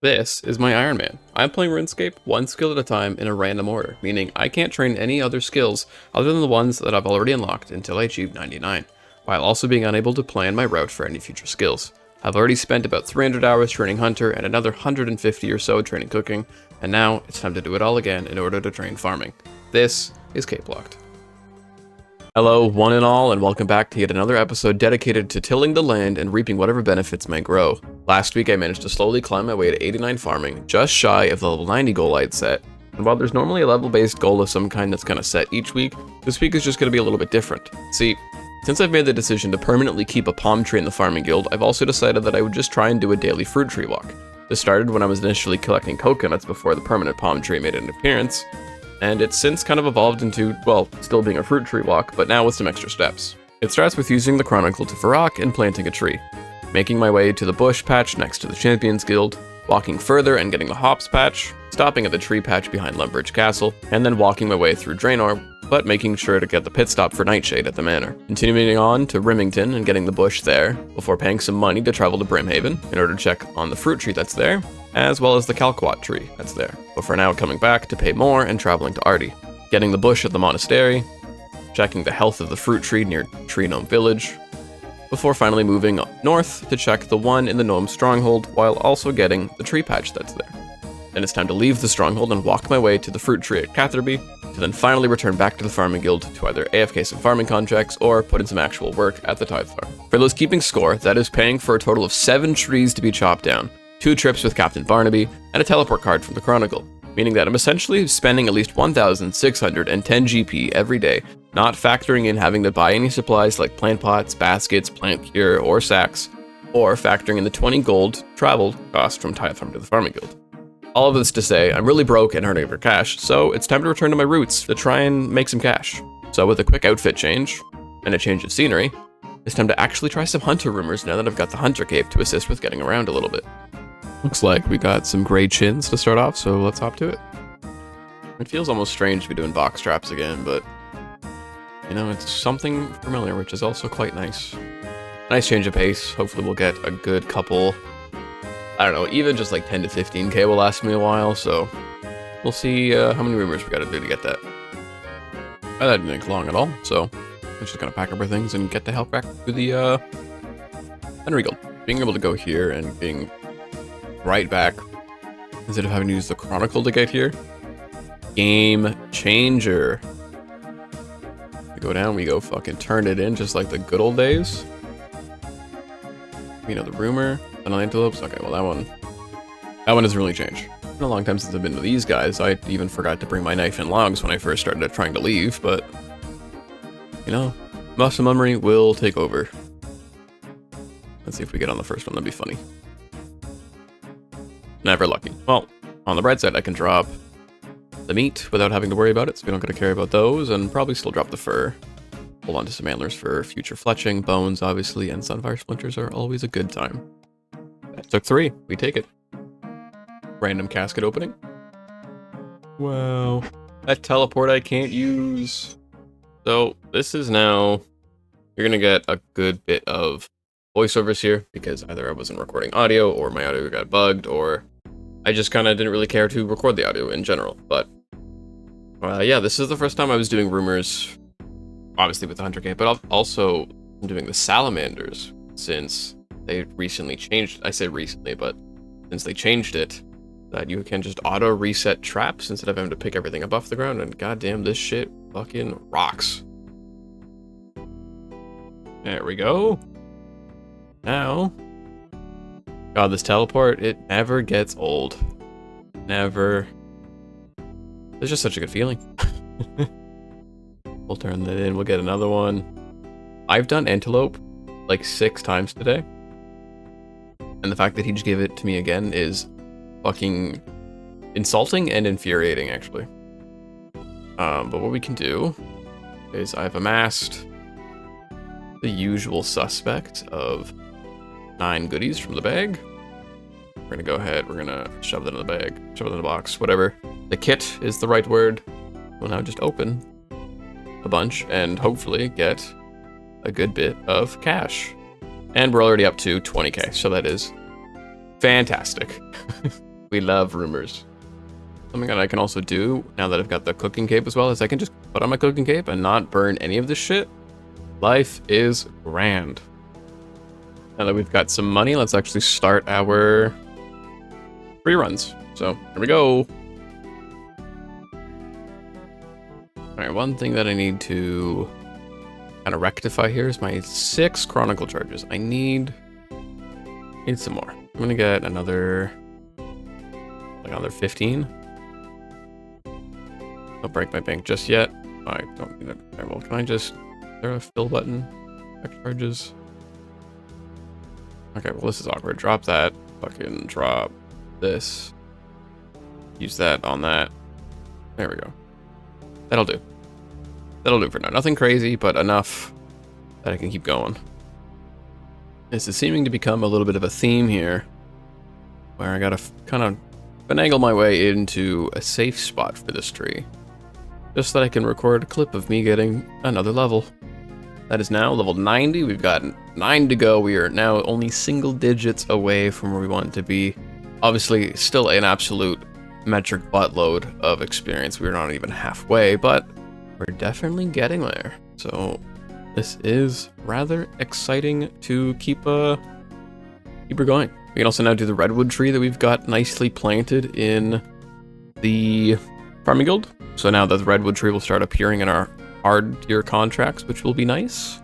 This is my Iron Man. I'm playing RuneScape one skill at a time in a random order, meaning I can't train any other skills other than the ones that I've already unlocked until I achieve 99, while also being unable to plan my route for any future skills. I've already spent about 300 hours training Hunter and another 150 or so training Cooking, and now it's time to do it all again in order to train Farming. This is CapeLocked. Hello, one and all, and welcome back to yet another episode dedicated to tilling the land and reaping whatever benefits may grow. Last week I managed to slowly climb my way to 89 farming, just shy of the level 90 goal I'd set. And while there's normally a level-based goal of some kind that's kind of set each week, this week is just going to be a little bit different. See, since I've made the decision to permanently keep a palm tree in the farming guild, I've also decided that I would just try and do a daily fruit tree walk. This started when I was initially collecting coconuts before the permanent palm tree made an appearance, and it's since kind of evolved into, well, still being a fruit tree walk, but now with some extra steps. It starts with using the Chronicle to Varrock and planting a tree, making my way to the bush patch next to the Champions Guild, walking further and getting the hops patch, stopping at the tree patch behind Lumbridge Castle, and then walking my way through Draenor, but making sure to get the pit stop for Nightshade at the manor. Continuing on to Rimington and getting the bush there, before paying some money to travel to Brimhaven in order to check on the fruit tree that's there, as well as the Calquat tree that's there, but for now coming back to pay more and traveling to Ardy, getting the bush at the monastery, checking the health of the fruit tree near Tree Gnome Village, before finally moving up north to check the one in the Gnome Stronghold while also getting the tree patch that's there. Then it's time to leave the stronghold and walk my way to the fruit tree at Catherby, to then finally return back to the farming guild to either AFK some farming contracts or put in some actual work at the Tithe Farm. For those keeping score, that is paying for a total of 7 trees to be chopped down, 2 trips with Captain Barnaby, and a teleport card from the Chronicle, meaning that I'm essentially spending at least 1,610 GP every day, not factoring in having to buy any supplies like plant pots, baskets, plant cure, or sacks, or factoring in the 20 gold travel cost from Tithe Farm to the farming guild. All of this to say, I'm really broke and hurting for cash, so it's time to return to my roots to try and make some cash. So with a quick outfit change, and a change of scenery, it's time to actually try some Hunter rumors now that I've got the Hunter Cape to assist with getting around a little bit. Looks like we got some gray chins to start off, so let's hop to it. It feels almost strange to be doing box traps again, but you know, it's something familiar, which is also quite nice. Nice change of pace. Hopefully we'll get a good couple, I don't know, even just like 10 to 15k will last me a while, so we'll see how many rumors we gotta do to get that. That didn't take long at all, so I'm just gonna pack up our things and get the hell back to the Guild. Being able to go here and being right back instead of having to use the Chronicle to get here. Game changer. We go down, we go fucking turn it in just like the good old days. You know, the rumor, and antelopes. Okay, well that one doesn't really change. It's been a long time since I've been with these guys. I even forgot to bring my knife and logs when I first started trying to leave, but you know, muscle memory will take over. Let's see if we get on the first one, that'd be funny. Never lucky. Well, on the bright side, I can drop the meat without having to worry about it, so we don't gotta care about those, and probably still drop the fur. Hold on to some antlers for future fletching, bones, obviously, and sunfire splinters are always a good time. That took 3. We take it. Random casket opening. Wow. That teleport I can't use. So, this is now... You're gonna get a good bit of voiceovers here, because either I wasn't recording audio, or my audio got bugged, or I just kind of didn't really care to record the audio in general. But, yeah, this is the first time I was doing rumors, obviously with the Hunter Cape, but I've also been doing the Salamanders since they recently changed. I say recently, but since they changed it, that you can just auto reset traps instead of having to pick everything up off the ground, and goddamn, this shit fucking rocks. There we go. Now, God, this teleport, it never gets old. Never. It's just such a good feeling. We'll turn that in, we'll get another one. I've done antelope like 6 times today. And the fact that he just gave it to me again is fucking insulting and infuriating, actually. But what we can do is I've amassed the usual suspect of 9 goodies from the bag. We're gonna go ahead, we're gonna shove it in the bag, shove it in the box, whatever. The kit is the right word. We'll now just open a bunch and hopefully get a good bit of cash. And we're already up to 20k, so that is fantastic. We love rumors. Something that I can also do, now that I've got the cooking cape as well, is I can just put on my cooking cape and not burn any of this shit. Life is grand. Now that we've got some money, let's actually start our free runs. So, here we go. Alright, one thing that I need to kind of rectify here is my 6 chronicle charges. I need some more. I'm gonna get another 15. Don't break my bank just yet. I don't need it. Alright, well, can I just, is there a fill button? Check charges. Okay, well, this is awkward. Drop that. Fucking drop this. Use that on that. There we go. That'll do. That'll do for now. Nothing crazy, but enough that I can keep going. This is seeming to become a little bit of a theme here, where I gotta kind of finagle my way into a safe spot for this tree, just so that I can record a clip of me getting another level. That is now level 90. We've got 9 to go. We are now only single digits away from where we want to be. Obviously, still an absolute metric buttload of experience. We're not even halfway, but we're definitely getting there. So this is rather exciting to keep her going. We can also now do the redwood tree that we've got nicely planted in the farming guild. So now that the redwood tree will start appearing in our hard tier contracts, which will be nice.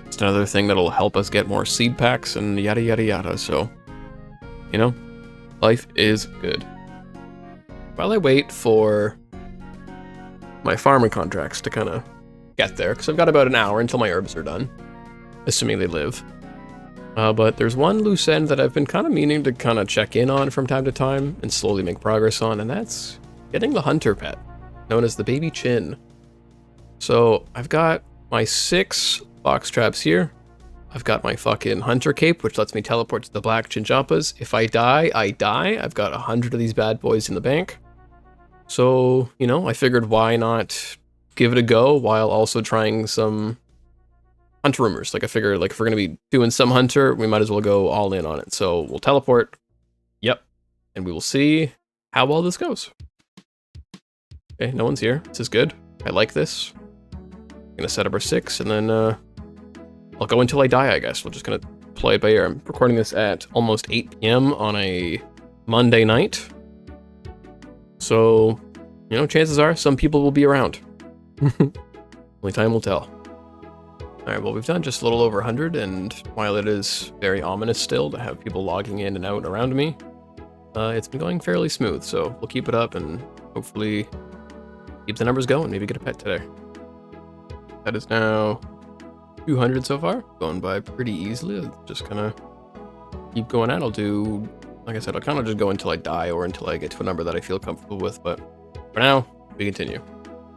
It's another thing that'll help us get more seed packs and yada yada yada. So, you know, life is good. While I wait for my farming contracts to kind of get there, because I've got about an hour until my herbs are done, assuming they live. But there's one loose end that I've been kind of meaning to kind of check in on from time to time and slowly make progress on, and that's getting the hunter pet, known as the baby chin. So I've got my 6 box traps here. I've got my fucking hunter cape, which lets me teleport to the black chinchompas. If I die, I die. I've got 100 of these bad boys in the bank. So, you know, I figured why not give it a go while also trying some hunter rumors. Like I figured, like if we're gonna be doing some hunter, we might as well go all in on it. So we'll teleport. Yep. And we will see how well this goes. Okay, no one's here. This is good. I like this. I'm gonna set up our 6 and then I'll go until I die, I guess. We're just gonna play it by ear. I'm recording this at almost 8 p.m. on a Monday night. So, you know, chances are some people will be around. Only time will tell. Alright, well, we've done just a little over 100, and while it is very ominous still to have people logging in and out around me, it's been going fairly smooth, so we'll keep it up and hopefully keep the numbers going, maybe get a pet today. That is now 200 so far, going by pretty easily. I'll just kind of keep going out. I'll do, like I said, I'll kind of just go until I die or until I get to a number that I feel comfortable with, but for now, we continue.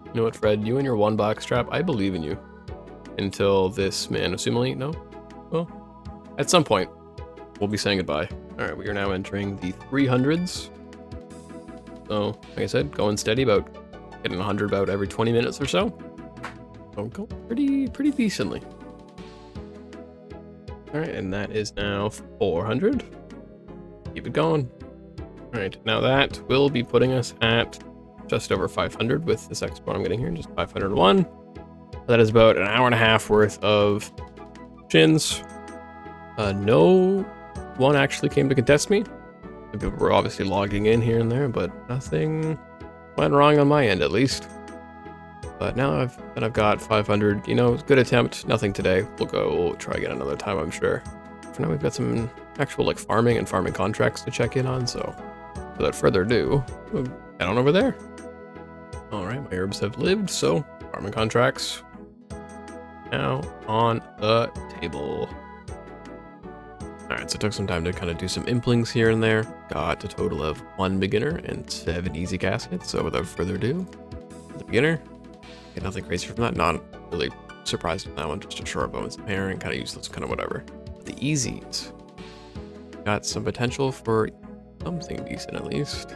You know what, Fred? You and your 1 box trap, I believe in you. Until this man, assumingly, no? Well, at some point, we'll be saying goodbye. Alright, we are now entering the 300s. So, like I said, going steady, about getting 100 about every 20 minutes or so. So, go pretty decently. Alright, and that is now 400. Keep it going. Alright, now that will be putting us at just over 500 with this export I'm getting here, just 501. That is about an hour and a half worth of chins. No one actually came to contest me. People were obviously logging in here and there, but nothing went wrong on my end, at least. But now I've got 500, you know, good attempt, nothing today. We'll try again another time, I'm sure. For now, we've got some actual, like, farming and farming contracts to check in on, so without further ado, we'll head on over there. Alright, my herbs have lived, so farming contracts now on the table. Alright, so it took some time to kind of do some implings here and there. Got a total of 1 beginner and 7 easy caskets, so without further ado, the beginner. Get nothing crazy from that, not really surprised with that one, just a short bow and some hair and kind of useless, kind of whatever. The easies. Got some potential for something decent at least.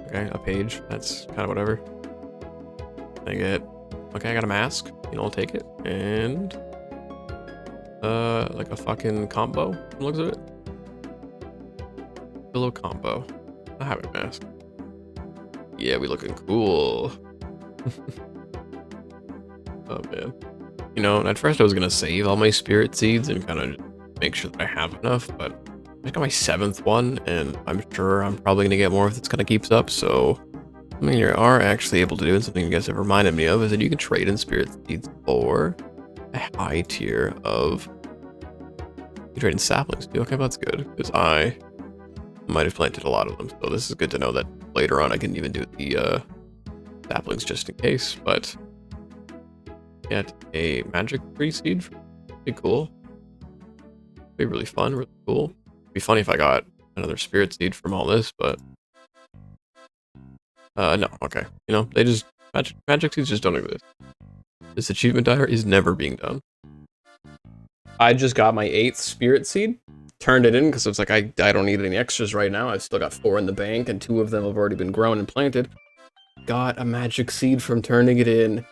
Okay, a page, that's kind of whatever. Okay, I got a mask, you know, I'll take it. And like a fucking combo, looks of it. pillow combo. A habit mask. Yeah, we looking cool. Oh man. You know, at first I was gonna save all my spirit seeds and kind of make sure that I have enough, but I got my 7th one, and I'm sure I'm probably gonna get more if this kind of keeps up. So, I mean, you are actually able to do, and something you guys have reminded me of is that you can trade in spirit seeds for a high tier of. You trade in saplings too. Okay, that's good because I might have planted a lot of them. So this is good to know that later on I can even do the saplings just in case, but. Get a magic tree seed. Be cool. Be really fun, really cool. Be funny if I got another spirit seed from all this, but no, okay. You know, they just magic seeds just don't exist. This achievement diary is never being done. I just got my 8th spirit seed, turned it in because it's like I don't need any extras right now. I've still got 4 in the bank, and 2 of them have already been grown and planted. Got a magic seed from turning it in.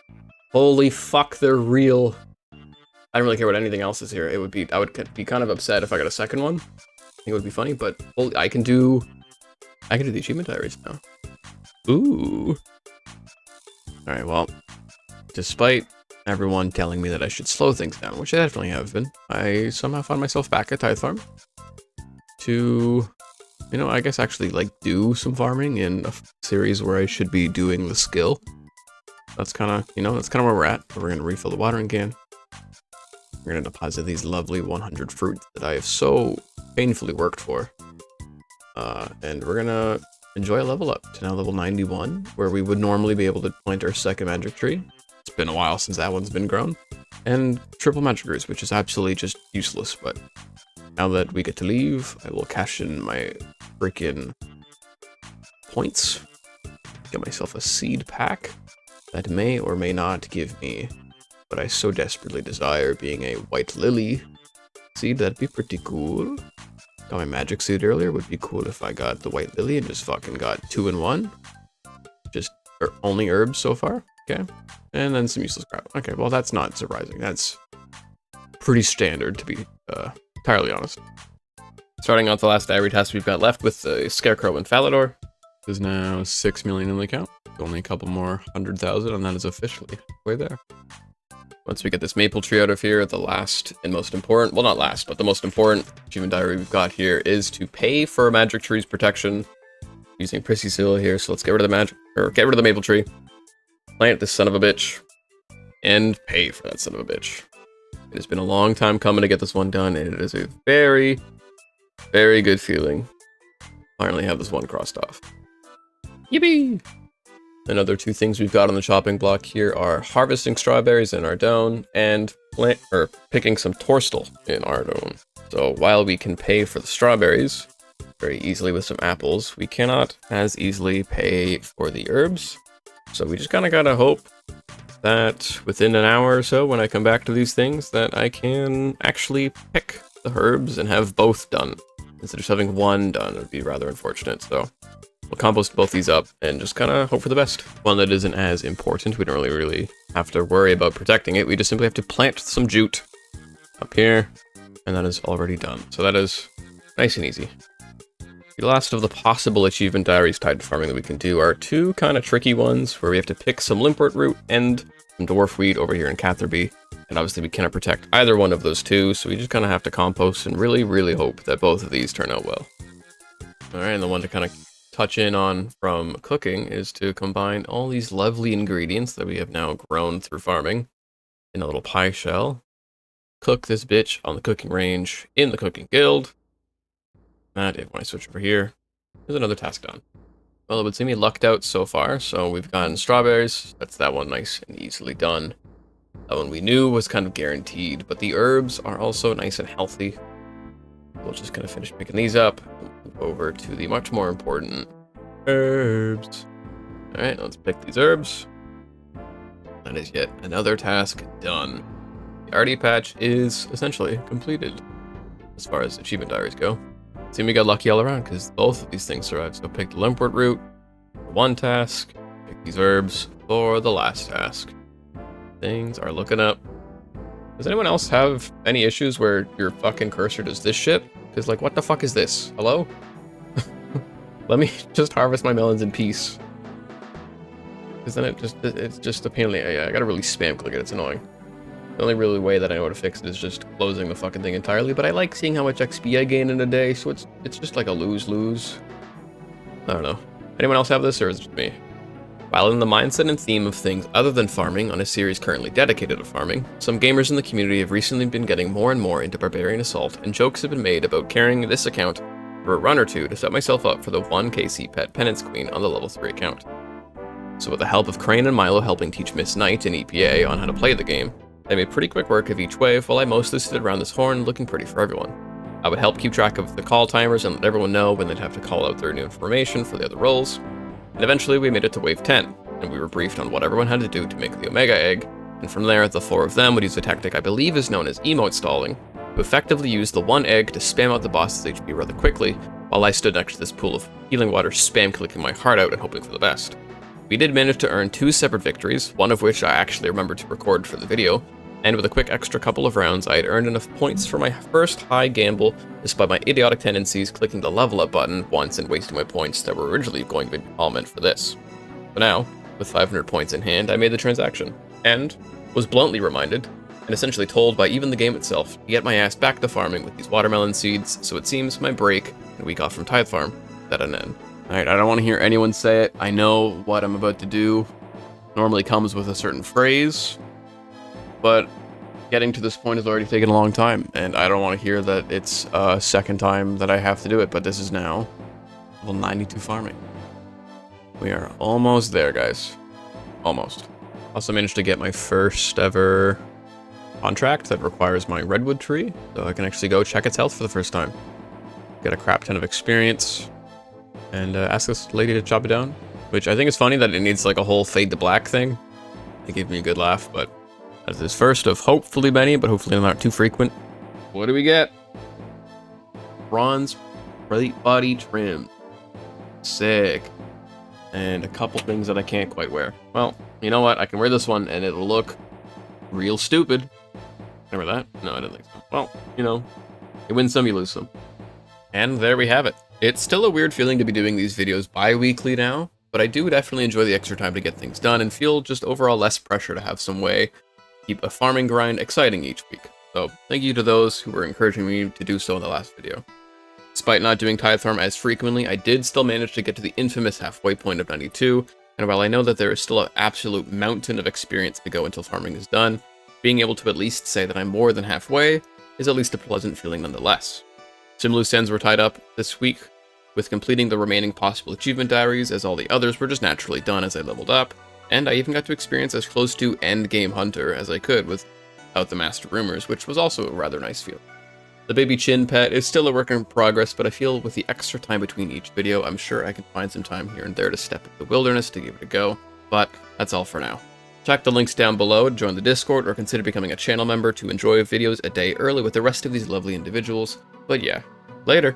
Holy fuck, they're real. I don't really care what anything else is here. I would be kind of upset if I got a second one. I think it would be funny, but holy, I can do the achievement diaries now. Ooh. Alright, well, despite everyone telling me that I should slow things down, which I definitely have been, I somehow found myself back at Tithe Farm to, you know, I guess actually like do some farming in a series where I should be doing the skill. That's kind of, you know, that's kind of where we're at. We're going to refill the watering can. We're going to deposit these lovely 100 fruits that I have so painfully worked for. And we're going to enjoy a level up to now level 91, where we would normally be able to plant our 2nd magic tree. It's been a while since that one's been grown. And triple magic roots, which is absolutely just useless. But now that we get to leave, I will cash in my freaking points. Get myself a seed pack. That may or may not give me what I so desperately desire, being a white lily seed. That'd be pretty cool. Got my magic seed earlier. Would be cool if I got the white lily and just fucking got 2 in 1. Just only herbs so far. Okay. And then some useless crap. Okay, well that's not surprising. That's pretty standard, to be entirely honest. Starting off the last diary task we've got left with the Scarecrow and Falador. There's now 6 million in the account. Only a couple more 100,000, and that is officially way there. Once we get this maple tree out of here, the last and most important, well not last, but the most important achievement diary we've got here is to pay for a magic tree's protection using Prissy Seal here. So let's get rid of the get rid of the maple tree, plant this son of a bitch, and pay for that son of a bitch. It has been a long time coming to get this one done, and it is a very, very good feeling. Finally have this one crossed off. Yippee! Another 2 things we've got on the chopping block here are harvesting strawberries in Ardone and picking some torstal in Ardone. So while we can pay for the strawberries very easily with some apples, we cannot as easily pay for the herbs. So we just kind of gotta hope that within an hour or so when I come back to these things that I can actually pick the herbs and have both done. Instead of just having one done, it would be rather unfortunate, so we'll compost both these up and just kind of hope for the best. One that isn't as important, we don't really have to worry about protecting it. We just simply have to plant some jute up here, and that is already done. So that is nice and easy. The last of the possible achievement diaries tied to farming that we can do are 2 kind of tricky ones, where we have to pick some limpwort root and some dwarf wheat over here in Catherby. And obviously we cannot protect either one of those 2, so we just kind of have to compost and really, really hope that both of these turn out well. Alright, and the one to kind of touch in on from cooking is to combine all these lovely ingredients that we have now grown through farming in a little pie shell. Cook this bitch on the cooking range in the cooking guild. And if I switch over here, there's another task done. Well, it would seem we lucked out so far, so we've gotten strawberries. That's that one nice and easily done. That one we knew was kind of guaranteed, but the herbs are also nice and healthy. We'll just kind of finish picking these up and move over to the much more important herbs. Alright, let's pick these herbs. That is yet another task done. The Artie patch is essentially completed as far as achievement diaries go. Seems we got lucky all around because both of these things survived. So pick the limpwort root for one task, pick these herbs for the last task. Things are looking up. Does anyone else have any issues where your fucking cursor does this shit? Because, like, what the fuck is this? Hello? Let me just harvest my melons in peace. Because then it's just a pain in the... Yeah, I gotta really spam click it, it's annoying. The only really way that I know how to fix it is just closing the fucking thing entirely, but I like seeing how much XP I gain in a day, so it's just like a lose-lose. I don't know. Anyone else have this, or is it just me? While in the mindset and theme of things other than farming on a series currently dedicated to farming, some gamers in the community have recently been getting more and more into Barbarian Assault, and jokes have been made about carrying this account for a run or two to set myself up for the 1kc pet Penance Queen on the level 3 account. So with the help of Crane and Milo helping teach Miss Knight and EPA on how to play the game, they made pretty quick work of each wave while I mostly stood around this horn looking pretty for everyone. I would help keep track of the call timers and let everyone know when they'd have to call out their new information for the other roles, and eventually we made it to wave 10, and we were briefed on what everyone had to do to make the Omega Egg, and from there the 4 of them would use a tactic I believe is known as emote stalling, to effectively use the one egg to spam out the boss's HP rather quickly, while I stood next to this pool of healing water spam clicking my heart out and hoping for the best. We did manage to earn 2 separate victories, one of which I actually remembered to record for the video, and with a quick extra couple of rounds, I had earned enough points for my first high gamble, despite my idiotic tendencies clicking the level up button once and wasting my points that were originally going to be all meant for this. But now, with 500 points in hand, I made the transaction, and was bluntly reminded, and essentially told by even the game itself, to get my ass back to farming with these watermelon seeds, so it seems my break, and a week off from Tithe Farm, at an end. Alright, I don't want to hear anyone say it. I know what I'm about to do normally comes with a certain phrase, but getting to this point has already taken a long time, and I don't want to hear that it's a second time that I have to do it, but this is now level 92 farming. We are almost there, guys. Almost. Also managed to get my first ever contract that requires my redwood tree, so I can actually go check its health for the first time. Get a crap ton of experience, and ask this lady to chop it down, which I think is funny that it needs like a whole fade to black thing. It gave me a good laugh, but that is this first of hopefully many, but hopefully not too frequent. What do we get? Bronze plate body trim. Sick. And a couple things that I can't quite wear. Well, you know what? I can wear this one and it'll look real stupid. Remember that? No, I didn't think so. Well, you know, you win some, you lose some. And there we have it. It's still a weird feeling to be doing these videos bi-weekly now, but I do definitely enjoy the extra time to get things done and feel just overall less pressure to have some way to keep a farming grind exciting each week. So thank you to those who were encouraging me to do so in the last video. Despite not doing Tithe Farm as frequently, I did still manage to get to the infamous halfway point of 92, and while I know that there is still an absolute mountain of experience to go until farming is done, being able to at least say that I'm more than halfway is at least a pleasant feeling nonetheless. Some loose ends were tied up this week with completing the remaining possible achievement diaries, as all the others were just naturally done as I leveled up, and I even got to experience as close to endgame hunter as I could without the master rumors, which was also a rather nice feeling. The baby chin pet is still a work in progress, but I feel with the extra time between each video, I'm sure I can find some time here and there to step into the wilderness to give it a go, but that's all for now. Check the links down below to join the Discord or consider becoming a channel member to enjoy videos a day early with the rest of these lovely individuals. But yeah, later!